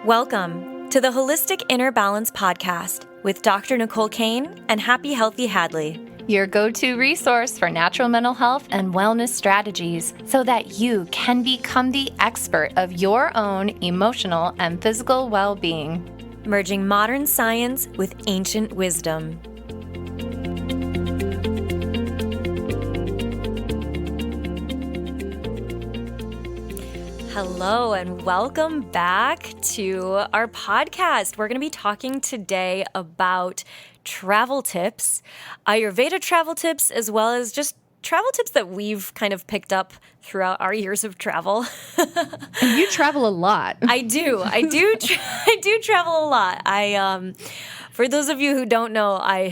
Welcome to the Holistic Inner Balance Podcast with Dr. Nicole Cain and Happy Healthy Hadlee. Your go-to resource for natural mental health and wellness strategies so that you can become the expert of your own emotional and physical well-being. Merging modern science with ancient wisdom. Hello and welcome back to our podcast. We're going to be talking today about travel tips, Ayurveda travel tips, as well as just travel tips that we've kind of picked up throughout our years of travel. And you travel a lot. I do travel a lot. For those of you who don't know, I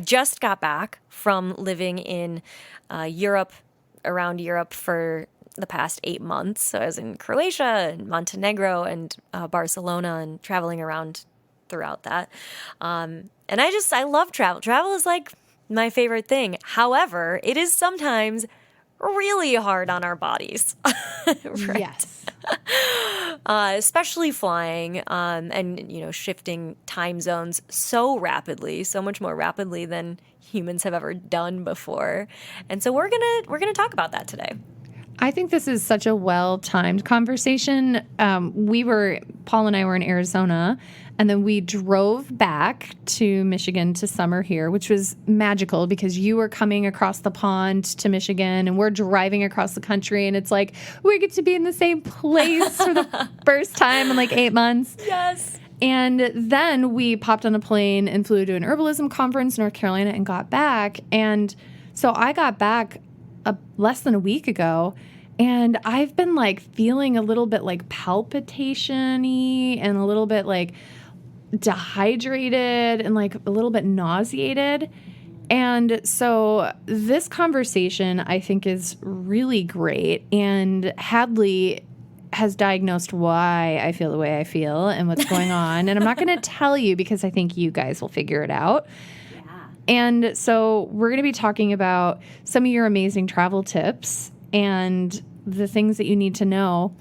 just got back from living in around Europe for the past 8 months. So I was in Croatia and Montenegro and Barcelona and traveling around throughout that. And I love travel. Travel is like my favorite thing. However, it is sometimes really hard on our bodies. Right? Yes. Especially flying and shifting time zones so rapidly, so much more rapidly than humans have ever done before. And so we're gonna talk about that today. I think this is such a well-timed conversation. Paul and I were in Arizona, and then we drove back to Michigan to summer here, which was magical because you were coming across the pond to Michigan, and we're driving across the country, and it's like we get to be in the same place for the first time in like 8 months. Yes. And then we popped on a plane and flew to an herbalism conference in North Carolina and got back. And so I got back less than a week ago, and I've been like feeling a little bit like palpitation-y and a little bit like dehydrated and like a little bit nauseated. And so this conversation I think is really great. And Hadlee has diagnosed why I feel the way I feel and what's going on. And I'm not going to tell you because I think you guys will figure it out. And so we're going to be talking about some of your amazing travel tips and the things that you need to know.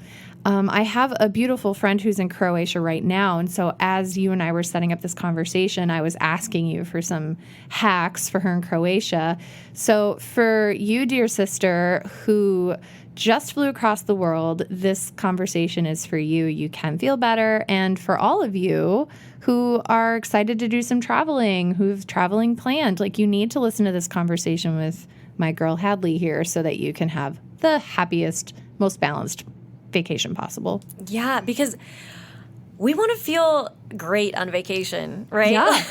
I have a beautiful friend who's in Croatia right now. And so as you and I were setting up this conversation, I was asking you for some hacks for her in Croatia. So for you, dear sister, who just flew across the world, this conversation is for you. You can feel better. And for all of you who are excited to do some traveling, who have traveling planned, like you need to listen to this conversation with my girl Hadlee here so that you can have the happiest, most balanced vacation possible. Yeah, because we want to feel great on vacation, right? Yeah.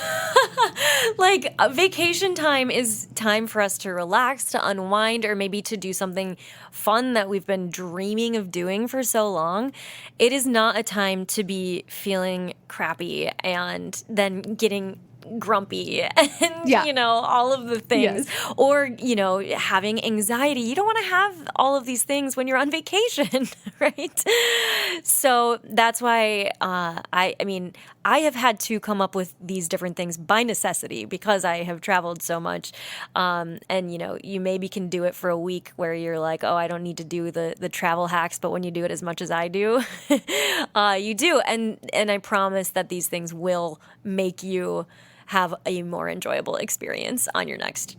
Like vacation time is time for us to relax, to unwind, or maybe to do something fun that we've been dreaming of doing for so long. It is not a time to be feeling crappy and then getting grumpy and, all of the things. Yes. Or, having anxiety. You don't want to have all of these things when you're on vacation, right? So that's why I have had to come up with these different things by necessity because I have traveled so much. And, you maybe can do it for a week where you're like, oh, I don't need to do the travel hacks. But when you do it as much as I do, you do. And I promise that these things will make you have a more enjoyable experience on your next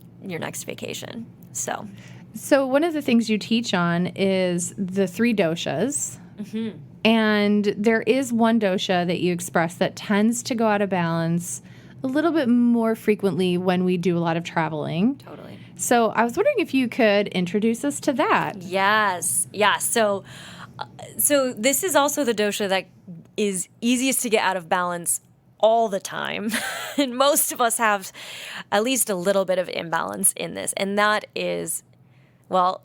vacation. So one of the things you teach on is the 3 doshas. Mm-hmm. And there is one dosha that you express that tends to go out of balance a little bit more frequently when we do a lot of traveling. Totally. So I was wondering if you could introduce us to that. Yes. Yeah. So this is also the dosha that is easiest to get out of balance all the time. And most of us have at least a little bit of imbalance in this. And that is, I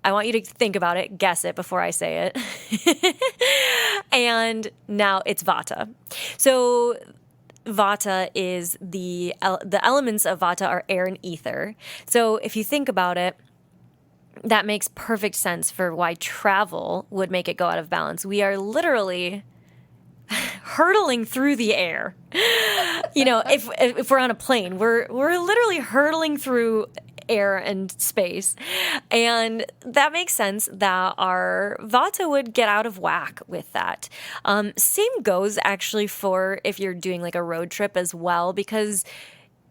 want you to think about it, guess it before I say it. And now it's Vata. So Vata is the elements of Vata are air and ether. So if you think about it, that makes perfect sense for why travel would make it go out of balance. We are literally hurtling through the air. If we're on a plane, we're literally hurtling through air and space. And that makes sense that our vata would get out of whack with that. Same goes actually for if you're doing like a road trip as well, because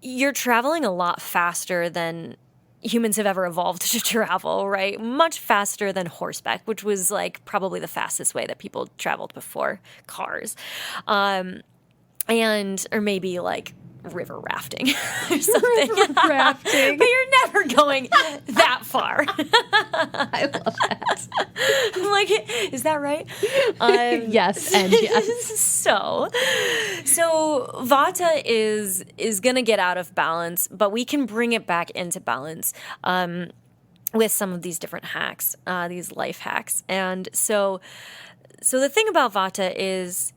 you're traveling a lot faster than humans have ever evolved to travel, right? Much faster than horseback, which was like probably the fastest way that people traveled before cars. Or maybe like river rafting or something. River rafting. But you're never going that far. I love that. I'm like, is that right? Yes, and yes. So vata is going to get out of balance, but we can bring it back into balance with some of these different hacks, these life hacks. And so the thing about vata is,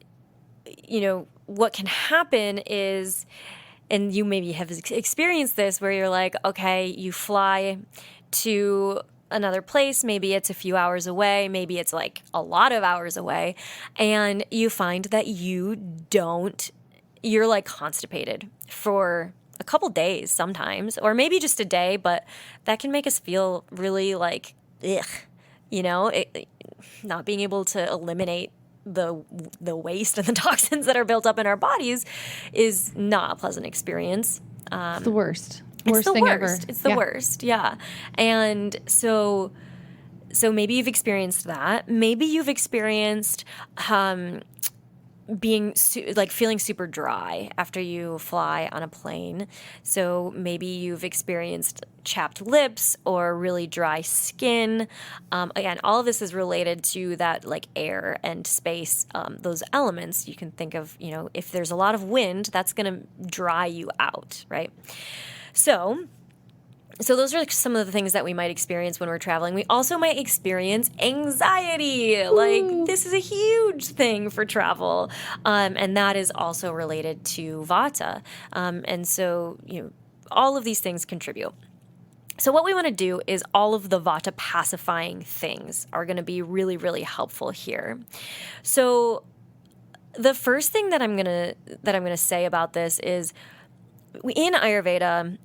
what can happen is, and you maybe have experienced this, where you're like, okay, you fly to another place, maybe it's a few hours away, maybe it's like a lot of hours away, and you find that you're like constipated for a couple days sometimes, or maybe just a day, but that can make us feel really like, ugh, not being able to eliminate the waste and the toxins that are built up in our bodies is not a pleasant experience. It's the worst. It's the thing worst. ever. It's the worst. Yeah. And so maybe you've experienced that. Maybe you've experienced being feeling super dry after you fly on a plane. So maybe you've experienced chapped lips or really dry skin. Again, all of this is related to that like air and space, those elements. You can think of, if there's a lot of wind, that's going to dry you out, right? So those are some of the things that we might experience when we're traveling. We also might experience anxiety. Ooh. Like, this is a huge thing for travel. And that is also related to vata. And so, all of these things contribute. So what we want to do is all of the vata pacifying things are going to be really, really helpful here. So the first thing that I'm going to say about this is, in Ayurveda,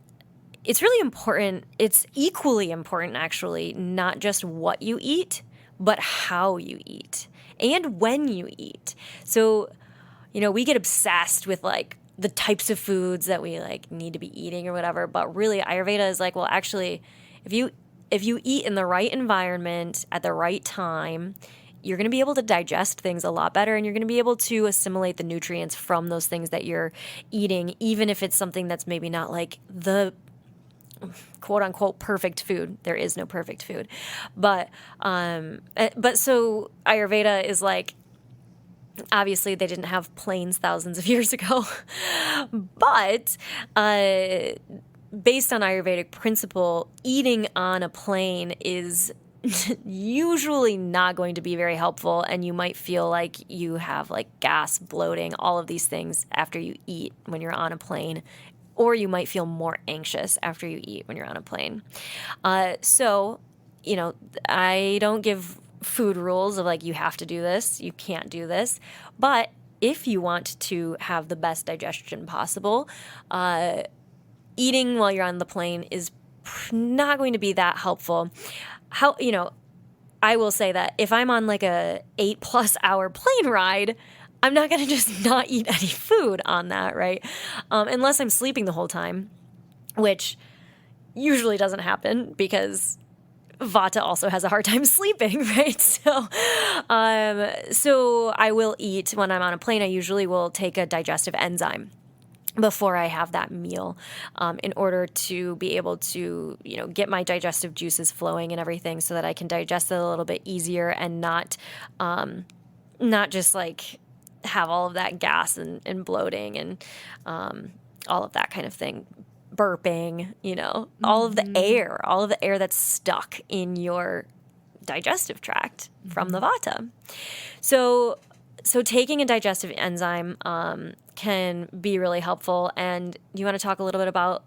it's really important. It's equally important, actually, not just what you eat, but how you eat and when you eat. So, we get obsessed with like the types of foods that we like need to be eating or whatever. But really, Ayurveda is like, well, actually, if you eat in the right environment at the right time, you're going to be able to digest things a lot better, and you're going to be able to assimilate the nutrients from those things that you're eating, even if it's something that's maybe not like the quote unquote perfect food. There is no perfect food. But so Ayurveda is like, obviously they didn't have planes thousands of years ago, but based on Ayurvedic principle, eating on a plane is usually not going to be very helpful, and you might feel like you have like gas, bloating, all of these things after you eat when you're on a plane. Or you might feel more anxious after you eat when you're on a plane. So, I don't give food rules of like, you have to do this, you can't do this. But if you want to have the best digestion possible, eating while you're on the plane is not going to be that helpful. I will say that if I'm on like a 8+ hour plane ride, I'm not going to just not eat any food on that, right? Unless I'm sleeping the whole time, which usually doesn't happen because vata also has a hard time sleeping, right? So I will eat when I'm on a plane. I usually will take a digestive enzyme before I have that meal, in order to be able to, get my digestive juices flowing and everything, so that I can digest it a little bit easier and not just like have all of that gas and bloating and all of that kind of thing, burping, all of the air that's stuck in your digestive tract from the vata. So taking a digestive enzyme can be really helpful. And you want to talk a little bit about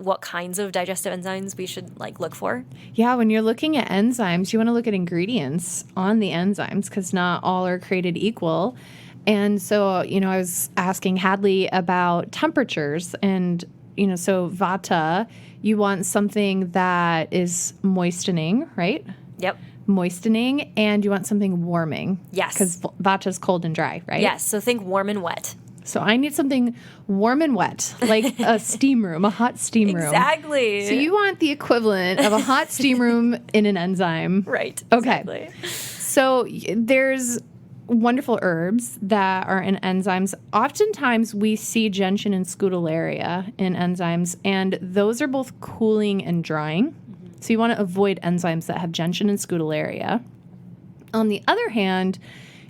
what kinds of digestive enzymes we should like look for? Yeah, when you're looking at enzymes, you want to look at ingredients on the enzymes, because not all are created equal. And so, I was asking Hadlee about temperatures, and so Vata, you want something that is moistening, right? Yep. Moistening, and you want something warming. Yes. Because Vata's cold and dry, right? Yes. So think warm and wet. So I need something warm and wet, like a steam room, a hot steam room. Exactly. So you want the equivalent of a hot steam room in an enzyme. Right. Okay. Exactly. So there's wonderful herbs that are in enzymes. Oftentimes we see gentian and scutellaria in enzymes, and those are both cooling and drying. Mm-hmm. So you want to avoid enzymes that have gentian and scutellaria. On the other hand,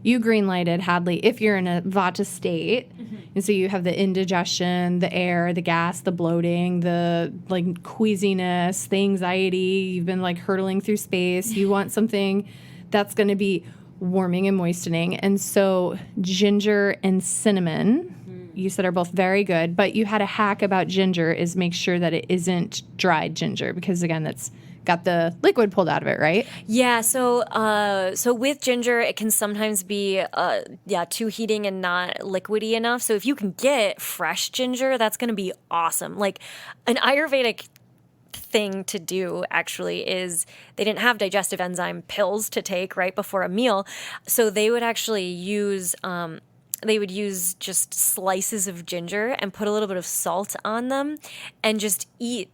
you green-lighted, Hadlee, if you're in a Vata state. Mm-hmm. And so you have the indigestion, the air, the gas, the bloating, the like queasiness, the anxiety. You've been like hurtling through space. You want something that's going to be warming and moistening. And so ginger and cinnamon, you said, are both very good. But you had a hack about ginger is make sure that it isn't dried ginger because, again, that's got the liquid pulled out of it, right? Yeah. So with ginger, it can sometimes be too heating and not liquidy enough. So if you can get fresh ginger, that's going to be awesome. Like an Ayurvedic thing to do actually is they didn't have digestive enzyme pills to take right before a meal, so they would actually use just slices of ginger and put a little bit of salt on them and just eat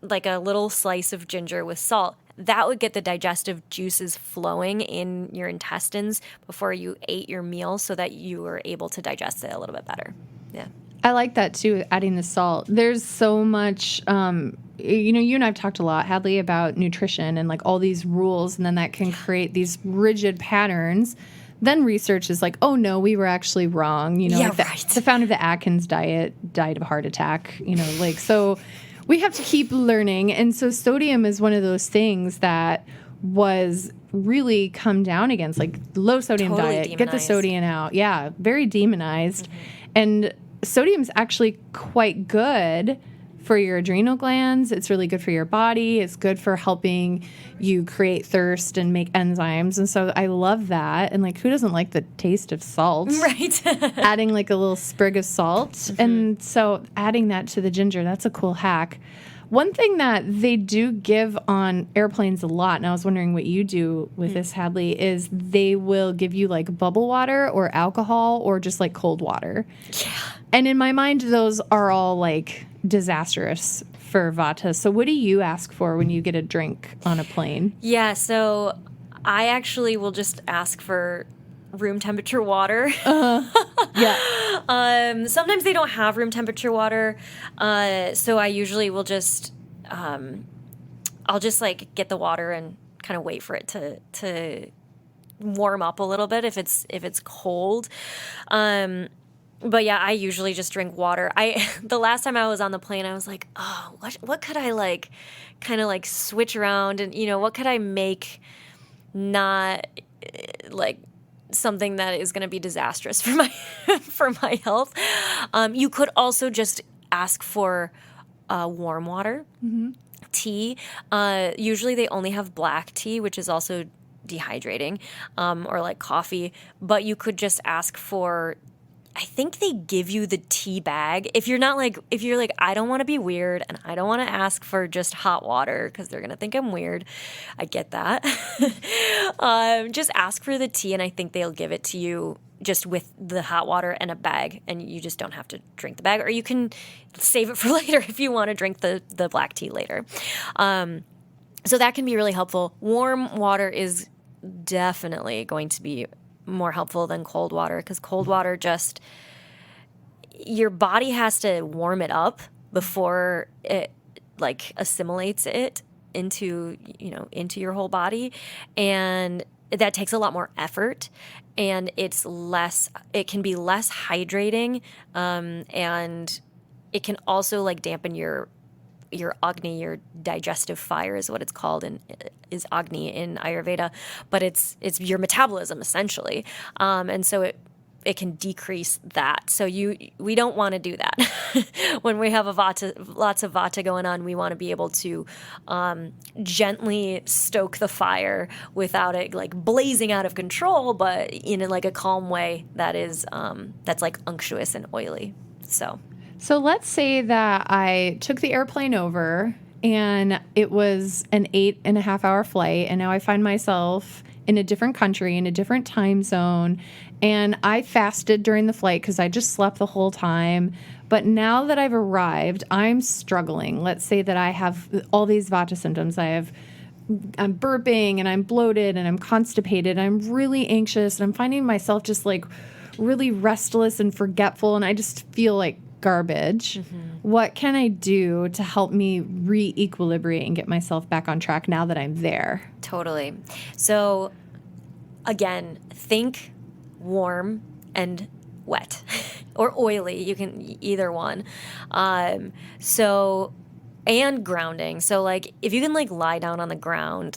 like a little slice of ginger with salt. That would get the digestive juices flowing in your intestines before you ate your meal so that you were able to digest it a little bit better. Yeah. I like that too, adding the salt. There's so much, you and I've talked a lot, Hadlee, about nutrition and like all these rules, and then that can create these rigid patterns. Then research is like, oh no, we were actually wrong. The founder of the Atkins diet died of a heart attack, so we have to keep learning. And so sodium is one of those things that was really come down against, like low sodium Totally diet, demonized. Get the sodium out. Yeah, very demonized. Mm-hmm. And sodium's actually quite good for your adrenal glands. It's really good for your body. It's good for helping you create thirst and make enzymes. And so I love that. And like, who doesn't like the taste of salt? Right. Adding like a little sprig of salt. Mm-hmm. And so adding that to the ginger, that's a cool hack. One thing that they do give on airplanes a lot, and I was wondering what you do with this, Hadlee, is they will give you like bubble water or alcohol or just like cold water. Yeah. And in my mind, those are all like disastrous for Vata. So what do you ask for when you get a drink on a plane? Yeah, so I actually will just ask for room temperature water. Yeah. Sometimes they don't have room temperature water, so I usually will just I'll just like get the water and kind of wait for it to warm up a little bit if it's cold. But yeah, I usually just drink water. The last time I was on the plane, I was like, oh, what could I like kind of like switch around, and what could I make not like something that is going to be disastrous for my for my health. You could also just ask for warm water, mm-hmm. tea. Usually they only have black tea, which is also dehydrating, or like coffee. But you could just ask for, I think they give you the tea bag. If you're like, I don't want to be weird and I don't want to ask for just hot water because they're going to think I'm weird. I get that. Just ask for the tea and I think they'll give it to you just with the hot water and a bag, and you just don't have to drink the bag, or you can save it for later if you want to drink the black tea later. So that can be really helpful. Warm water is definitely going to be more helpful than cold water, because cold water just, your body has to warm it up before it like assimilates it into your whole body, and that takes a lot more effort, and it can be less hydrating, and it can also like dampen your Agni, your digestive fire is what it's called, and is Agni in Ayurveda, but it's your metabolism essentially, and so it can decrease that. So we don't want to do that. When we have lots of Vata going on, we want to be able to gently stoke the fire without it like blazing out of control, but in like a calm way that is that's like unctuous and oily. So let's say that I took the airplane over and it was an 8.5 hour flight, and now I find myself in a different country, in a different time zone, and I fasted during the flight because I just slept the whole time. But now that I've arrived, I'm struggling. Let's say that I have all these Vata symptoms. I'm burping and I'm bloated and I'm constipated. I'm really anxious and I'm finding myself just like really restless and forgetful, and I just feel like garbage. What can I do to help me re-equilibrate and get myself back on track now that I'm there? Totally. So again, think warm and wet or oily. You can either one. And grounding. So like if you can like lie down on the ground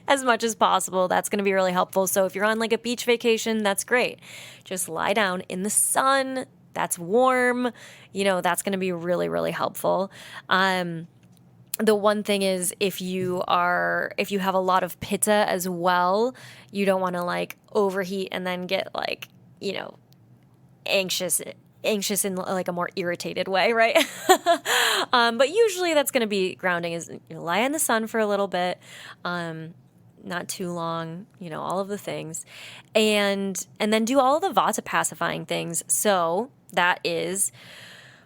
as much as possible, that's going to be really helpful. So if you're on like a beach vacation, that's great. Just lie down in the sun. That's warm. That's going to be really, really helpful. The one thing is if you have a lot of pitta as well, you don't want to like overheat and then get like, anxious in like a more irritated way, right? But usually that's going to be grounding is lie in the sun for a little bit, not too long, all of the things. And then do all the Vata pacifying things. So that is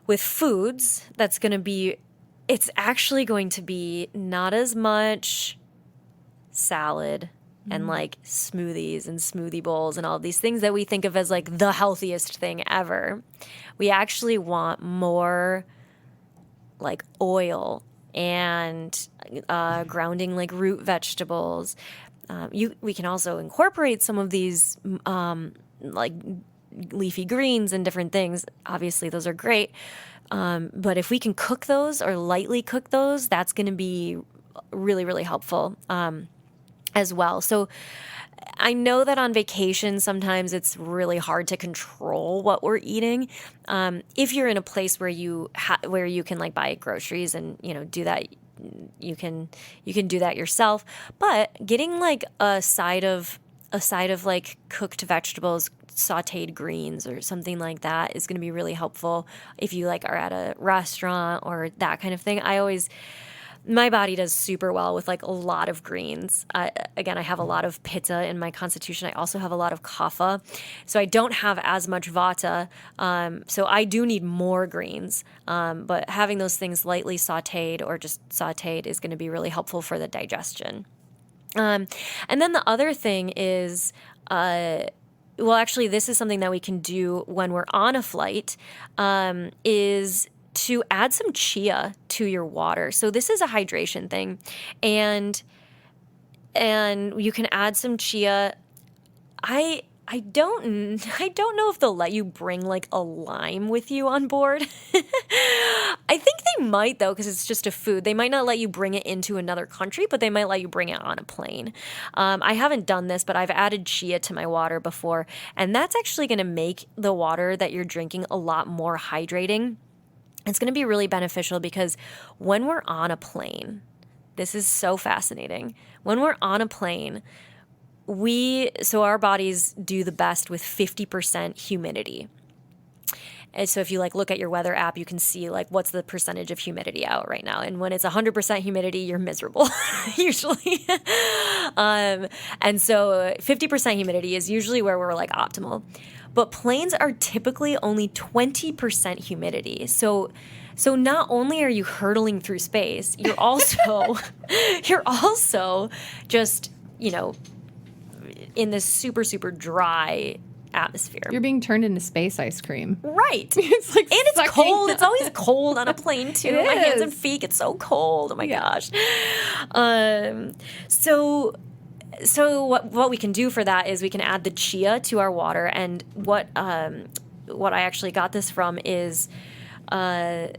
with foods, it's actually going to be not as much salad and like smoothies and smoothie bowls and all these things that we think of as like the healthiest thing ever. We actually want more like oil and grounding like root vegetables. We can also incorporate some of these like leafy greens and different things. Obviously, those are great. But if we can cook those or lightly cook those, that's going to be really, really helpful. As well. So I know that on vacation, sometimes it's really hard to control what we're eating. If you're in a place where you can like buy groceries and, do that, you can do that yourself. But getting like a side of like cooked vegetables, sauteed greens or something like that is going to be really helpful if you like are at a restaurant or that kind of thing. My body does super well with like a lot of greens. Again, I have a lot of pitta in my constitution. I also have a lot of kapha. So I don't have as much vata. So I do need more greens. But having those things lightly sauteed or just sauteed is going to be really helpful for the digestion. And then the other thing is, actually, this is something that we can do when we're on a flight, is to add some chia to your water. So this is a hydration thing, and you can add some chia. I don't know if they'll let you bring like a lime with you on board. I think they might though, because it's just a food. They might not let you bring it into another country, but they might let you bring it on a plane. I haven't done this, but I've added chia to my water before, and that's actually going to make the water that you're drinking a lot more hydrating. It's going to be really beneficial because when we're on a plane, this is so fascinating. When we're on a plane, our bodies do the best with 50% humidity. And so if you like look at your weather app, you can see like what's the percentage of humidity out right now. And when it's 100% humidity, you're miserable usually. And so 50% humidity is usually where we're like optimal. But planes are typically only 20% humidity. So not only are you hurtling through space, you're also just, in this super, super dry atmosphere. You're being turned into space ice cream. Right. It's like and it's cold. It's always cold on a plane too. It My is. hands and feet get so cold. Oh my gosh. So what we can do for that is we can add the chia to our water, and what I actually got this from is a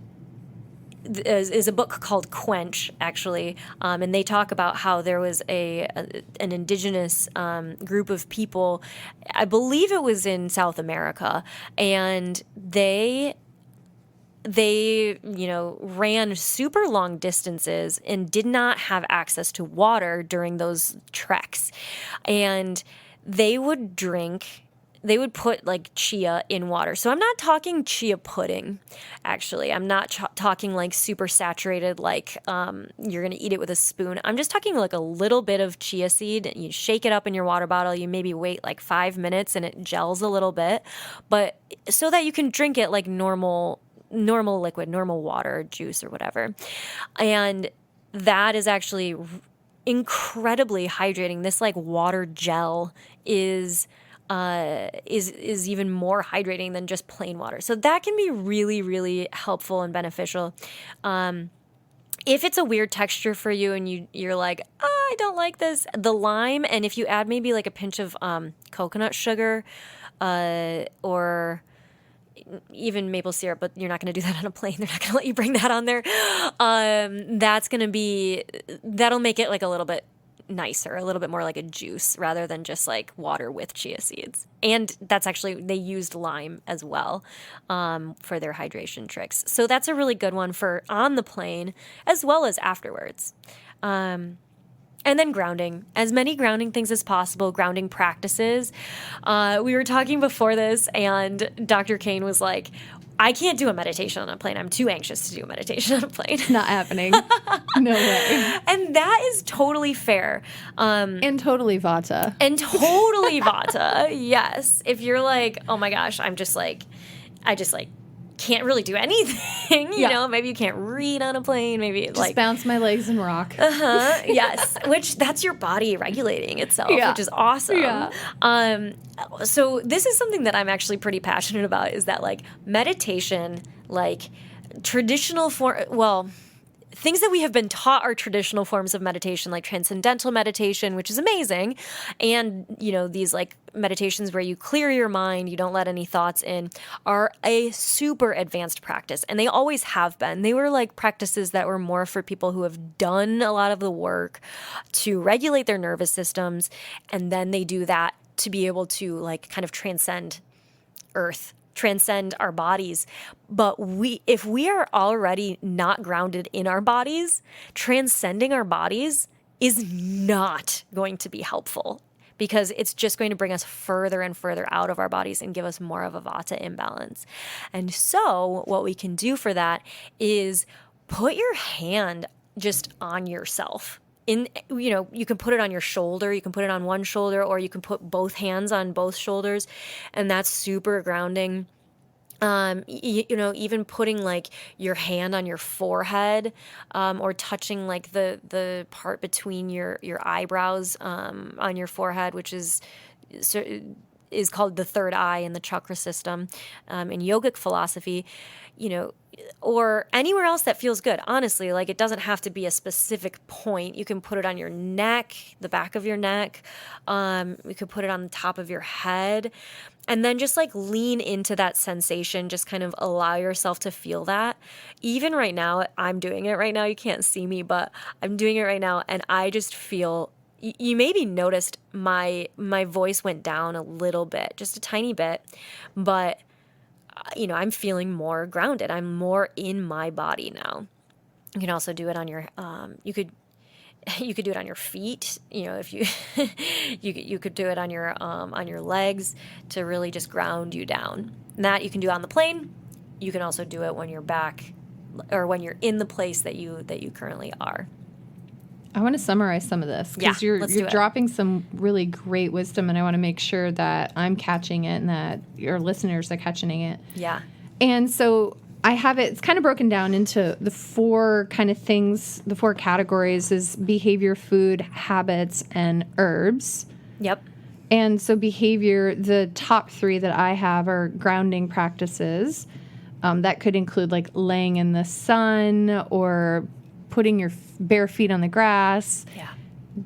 book called Quench, actually, and they talk about how there was an indigenous group of people, I believe it was in South America, and they ran super long distances and did not have access to water during those treks. And they would drink they would put like chia in water. So I'm not talking chia pudding, actually. I'm not talking like super saturated, like you're going to eat it with a spoon. I'm just talking like a little bit of chia seed. You shake it up in your water bottle. You maybe wait like 5 minutes and it gels a little bit, but so that you can drink it like normal liquid, normal water, juice or whatever. And that is actually incredibly hydrating. This like water gel is even more hydrating than just plain water. So that can be really, really helpful and beneficial. If it's a weird texture for you and you're like, I don't like this, the lime, and if you add maybe like a pinch of coconut sugar or even maple syrup, but you're not going to do that on a plane. They're not going to let you bring that on there. That'll make it like a little bit nicer, a little bit more like a juice rather than just like water with chia seeds. And that's actually, they used lime as well for their hydration tricks. So that's a really good one for on the plane as well as afterwards. And then grounding, as many grounding things as possible, grounding practices. We were talking before this and Dr. Cain was like, I can't do a meditation on a plane. I'm too anxious to do a meditation on a plane. Not happening. No way. And that is totally fair. And totally Vata. And totally Vata, yes. If you're like, oh my gosh, I just can't really do anything, you know, maybe you can't read on a plane, maybe just like bounce my legs and rock. Yes, which that's your body regulating itself, which is awesome. Yeah. So this is something that I'm actually pretty passionate about, is that like meditation, like traditional things that we have been taught are traditional forms of meditation, like transcendental meditation, which is amazing. And, you know, these like meditations where you clear your mind, you don't let any thoughts in, are a super advanced practice. And they always have been. They were like practices that were more for people who have done a lot of the work to regulate their nervous systems. And then they do that to be able to like kind of transcend Earth, transcend our bodies. But if we are already not grounded in our bodies, transcending our bodies is not going to be helpful, because it's just going to bring us further and further out of our bodies and give us more of a Vata imbalance. And so what we can do for that is put your hand just on yourself. You can put it on your shoulder, you can put it on one shoulder, or you can put both hands on both shoulders, and that's super grounding. Even putting like your hand on your forehead, or touching like the part between your eyebrows on your forehead, which is called the third eye in the chakra system in yogic philosophy, or anywhere else that feels good. Honestly, like it doesn't have to be a specific point. You can put it on your neck, the back of your neck. You could put it on the top of your head, and then just like lean into that sensation. Just kind of allow yourself to feel that. Even right now, I'm doing it right now. You can't see me, but I'm doing it right now, and I just feel. You maybe noticed my voice went down a little bit, just a tiny bit, but I'm feeling more grounded. I'm more in my body now. You can also do it on your you could do it on your feet. If you you could do it on your legs to really just ground you down. And that you can do on the plane. You can also do it when you're back or when you're in the place that you currently are. I want to summarize some of this because you're dropping some really great wisdom, and I want to make sure that I'm catching it and that your listeners are catching it. Yeah. And so I have it's kind of broken down into the four kind of things, the four categories is behavior, food, habits, and herbs. Yep. And so behavior, the top three that I have are grounding practices. That could include like laying in the sun or putting your bare feet on the grass,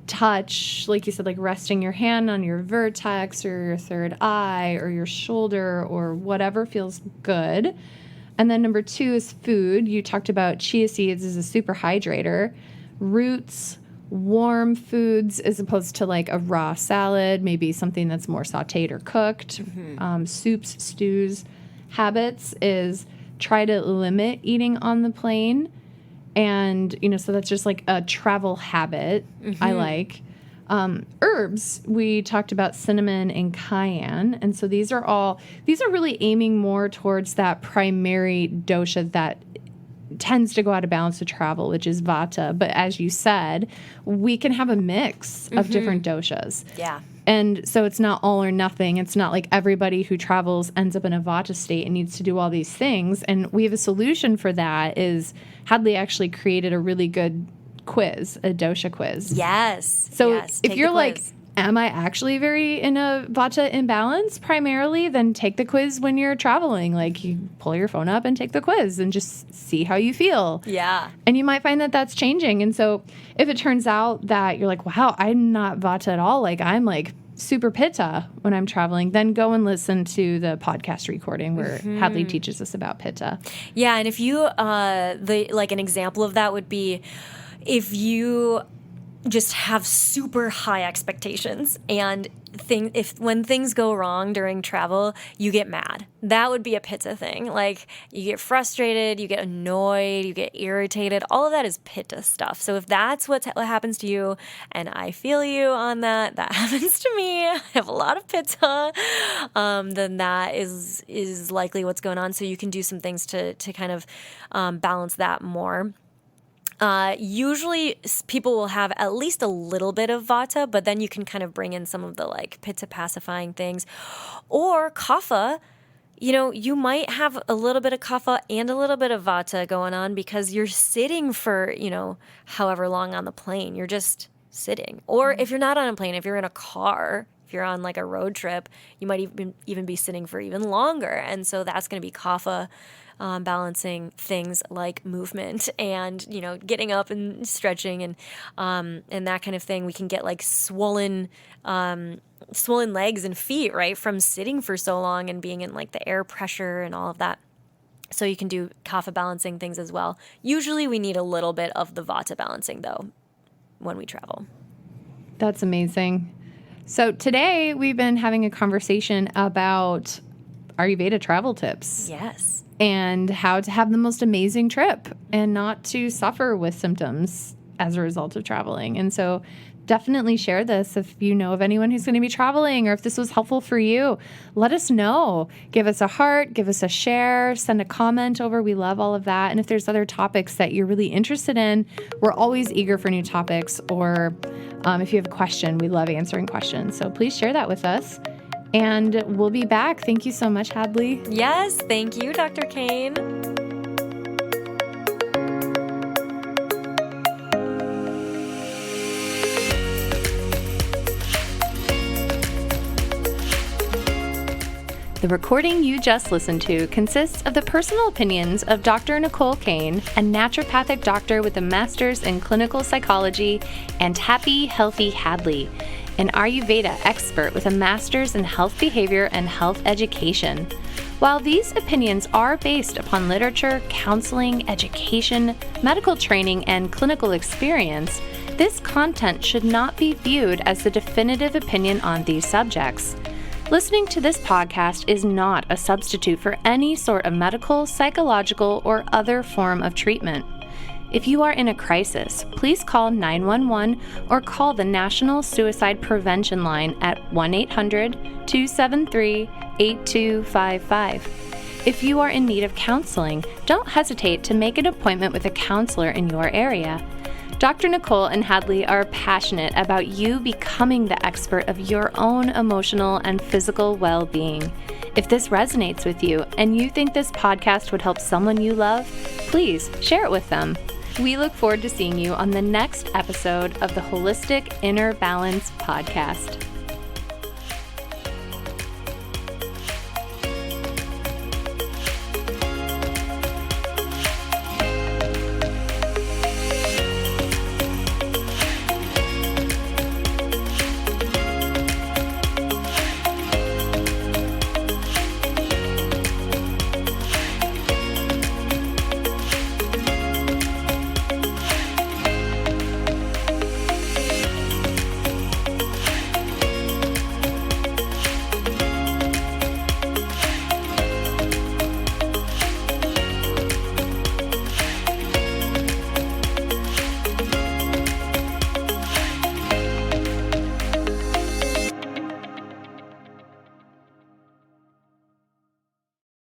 touch, like you said, like resting your hand on your vertex or your third eye or your shoulder or whatever feels good. And then number two is food. You talked about chia seeds as a super hydrator, roots, warm foods as opposed to like a raw salad, maybe something that's more sauteed or cooked, soups, stews. Habits is try to limit eating on the plane. And, so that's just like a travel habit I like. Herbs, we talked about cinnamon and cayenne. And so these are really aiming more towards that primary dosha that tends to go out of balance to travel, which is vata. But as you said, we can have a mix of different doshas. Yeah. And so it's not all or nothing. It's not like everybody who travels ends up in a vata state and needs to do all these things. And we have a solution for that. Is Hadlee actually created a really good quiz, a dosha quiz. Yes. So yes. if Take you're the like, quiz. am I actually very in a vata imbalance primarily? Then take the quiz when you're traveling. Like, you pull your phone up and take the quiz and just see how you feel. Yeah. And you might find that that's changing. And so if it turns out that you're like, wow, I'm not vata at all, like I'm like super pitta when I'm traveling, then go and listen to the podcast recording where Hadlee teaches us about pitta. Yeah. And if you, an example of that would be if you just have super high expectations and when things go wrong during travel, you get mad. That would be a pitta thing. Like, you get frustrated, you get annoyed, you get irritated. All of that is pitta stuff. So if that's what happens to you, and I feel you on that happens to me, I have a lot of pitta, then that is likely what's going on. So you can do some things to kind of balance that more. Usually people will have at least a little bit of vata, but then you can kind of bring in some of the like pitta pacifying things. Or kapha, you might have a little bit of kapha and a little bit of vata going on because you're sitting for, however long on the plane. You're just sitting. Or if you're not on a plane, if you're in a car, if you're on like a road trip, you might even be sitting for even longer. And so that's going to be kapha. Balancing things like movement and, getting up and stretching and that kind of thing. We can get like swollen legs and feet, right, from sitting for so long and being in like the air pressure and all of that. So you can do kapha balancing things as well. Usually we need a little bit of the vata balancing though when we travel. That's amazing. So today we've been having a conversation about Ayurveda travel tips. Yes. And how to have the most amazing trip and not to suffer with symptoms as a result of traveling. And so definitely share this if you know of anyone who's going to be traveling or if this was helpful for you. Let us know. Give us a heart, give us a share, send a comment over. We love all of that. And if there's other topics that you're really interested in, we're always eager for new topics. Or if you have a question, we love answering questions. So please share that with us. And we'll be back. Thank you so much, Hadlee. Yes, thank you, Dr. Cain. The recording you just listened to consists of the personal opinions of Dr. Nicole Cain, a naturopathic doctor with a master's in clinical psychology, and Happy Healthy Hadlee, an Ayurveda expert with a master's in health behavior and health education. While these opinions are based upon literature, counseling, education, medical training, and clinical experience, this content should not be viewed as the definitive opinion on these subjects. Listening to this podcast is not a substitute for any sort of medical, psychological, or other form of treatment. If you are in a crisis, please call 911 or call the National Suicide Prevention Line at 1-800-273-8255. If you are in need of counseling, don't hesitate to make an appointment with a counselor in your area. Dr. Nicole and Hadlee are passionate about you becoming the expert of your own emotional and physical well-being. If this resonates with you and you think this podcast would help someone you love, please share it with them. We look forward to seeing you on the next episode of the Holistic Inner Balance Podcast.